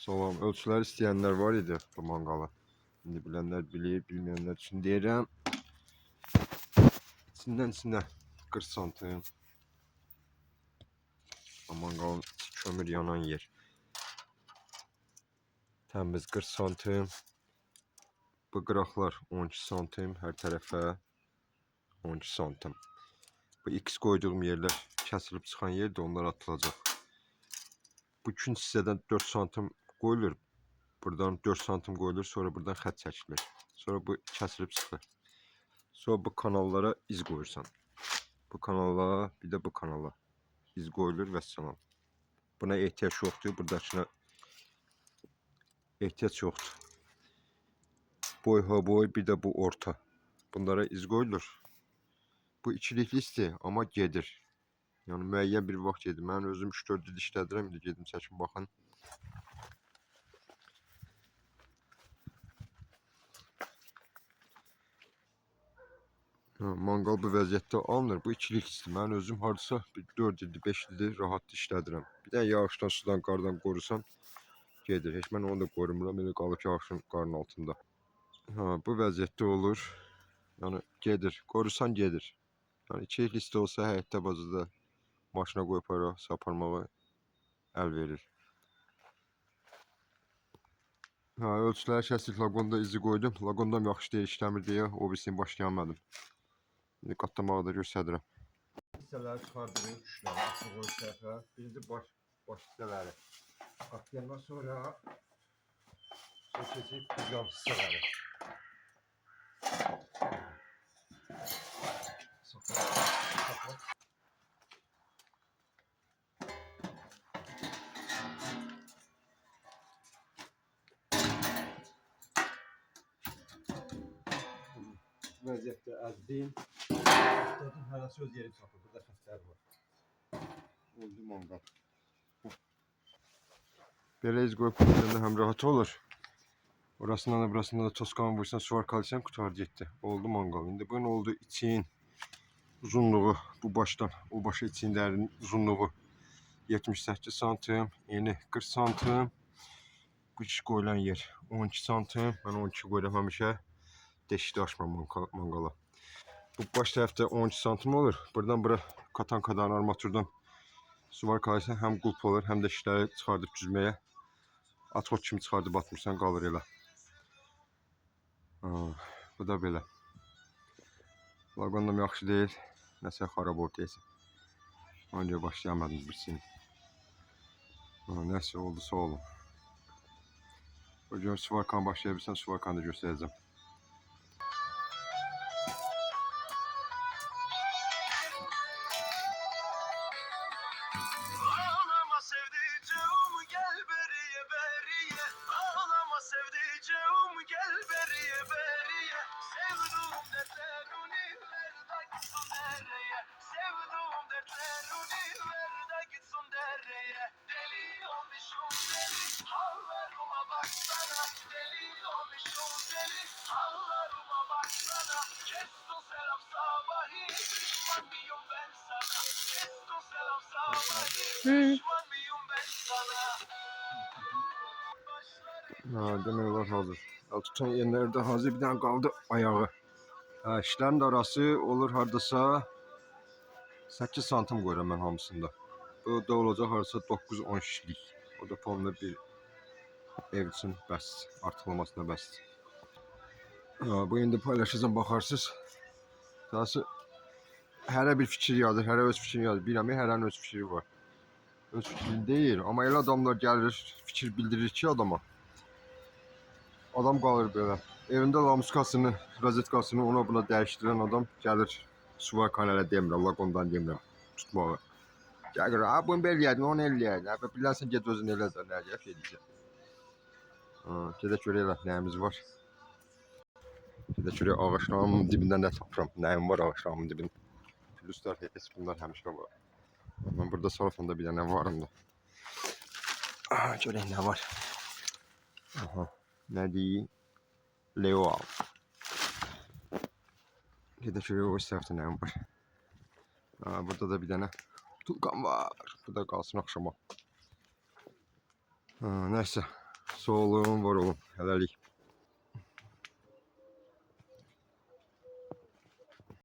Salam. Ölçülər istəyənlər var idi bu manqala. İndi bilənlər bilir, bilməyənlər üçün deyirəm. İçindən 40 santim. Manqalın kömür yanan yer. Təmiz 40 santim. Bu qıraqlar 12 santim hər tərəfə 12 santim. Bu X qoyduğum yerlər kəsilib çıxan yerdə onlar atılacaq. Bu ikinci hissədən 4 santim qoyulur. Buradan 4 santim qoyulur, sonra buradan xətt çəkilir. Sonra bu kəsilib çıxır. Sonra bu kanallara iz qoyursan. Bu kanala, bir də bu kanala iz qoyulur və salam. Buna ehtiyac yoxdur, buradakına ehtiyac yoxdur. Boy ha boy, bir də bu orta. Bunlara iz qoyulur. Bu ikilikli isti, amma gedir. Yəni müəyyən bir vaxt gedir. Mən özüm 3-4 il işlədirəm, indi gedim çəkim baxın. Manqal bu vəziyyətdə alınır. Bu ikilik isti. Mən özüm hardasa 4 ildir, 5 ildir rahat işlədirəm. Bir də yağışdan, sudan, qardan qorusan gedir. Heç mən onu da qorumuram. Elə qalıb yağışın qarın altında. Bu vəziyyətdə olur. Yəni gedir. Qorusan gedir. Yəni ikilik isti olsa həyətdə bazada maşına qoyub ara saparmağa əl verir. Ölçüləri kəsdik. Laqonda izi qoydum. Laqondam yaxşı deyil, işləmir deyə o birisini başlayamadım. İndi qatlamağı da göstərirəm. Hissələri çıxardırıq, üçləri, açıq o hissəyə. Birinci baş hissələri. Qatlayandan sonra keçəcək yan hissələri. Vəziyyətdə əzdim. Dedim, hələ söz yeri çatır. Burada xəstələr var. Oldu manqal. Belə iz qoyub qoyduğunda həm rahat olur. Orasından da burasından da toskanı vursan, suvar kalsiyum qutar getdi. Oldu manqal. İndi bunun oldu için uzunluğu bu başdan o başa içinlərin uzunluğu 78 santim, eni 40 santim. Bu iş qoyulan yer 12 santim. Mən 12 qoyuram həmişə. Deşikdə açmam manqala. Bu baş tərəfdə 12 santim olur. Buradan bura katankadan, armaturdan suvar kalsiyum həm qulp olur, həm də işləri çıxardıb düzməyə. Atxot kimi çıxardıb atmırsan, qalır elə. Bu da belə. Laqonum yaxşı deyil. Nəsə xarab oldu deyəsən. Ancaq başlayamadım birisini. Nəsə oldusa olun. Bugün suvarkan başlayabilirsən, suvarkanı da göstərəcəm. Demək olar hazır. Tutan yerlərdə hazır, bir dənə qaldı ayağı. İşlərin də arası olur hardasa 8 santim qoyuram mən hamısında. Bu da olacaq hardasa 9-10 kişilik. O da fonda bir ev üçün bəs, artıqlamasına bəsdir. Bu indi paylaşacağım, baxarsınız. Dahası hərə bir fikir yazır, hərə öz fikrini yazır. Bilməm, hərənin öz fikri var. Öz fikrini deyir, amma elə adamlar gəlir, fikir bildirir ki adama. Adam qalır belə. Evində lamuskasını, rozetkasını ona buna dəyişdirən adam gəlir. Suvarkan elə demirəm, laqondan demirəm tutmağı. Gəlir, bunu belə eləyədin, onu eləyədin. Bilərsən, ged özün elə də, nə gəlib edəcək. Gedək görək elə, nəyimiz var. Gedək görək ağaçlarımın dibindən nə tapıram, nəyim var ağaçlarımın dibində. Pluslar, heç bunlar həmişə var. Mən burada salafonda bir dənə varım da. Görək nə var. Nə deyim? Leo al. Gedək görək o tərəfdə nəyim var. Burada da bir dənə tulqan var. Bu da qalsın axşama. Nəysə. Sağ olun, var olun. Hələlik.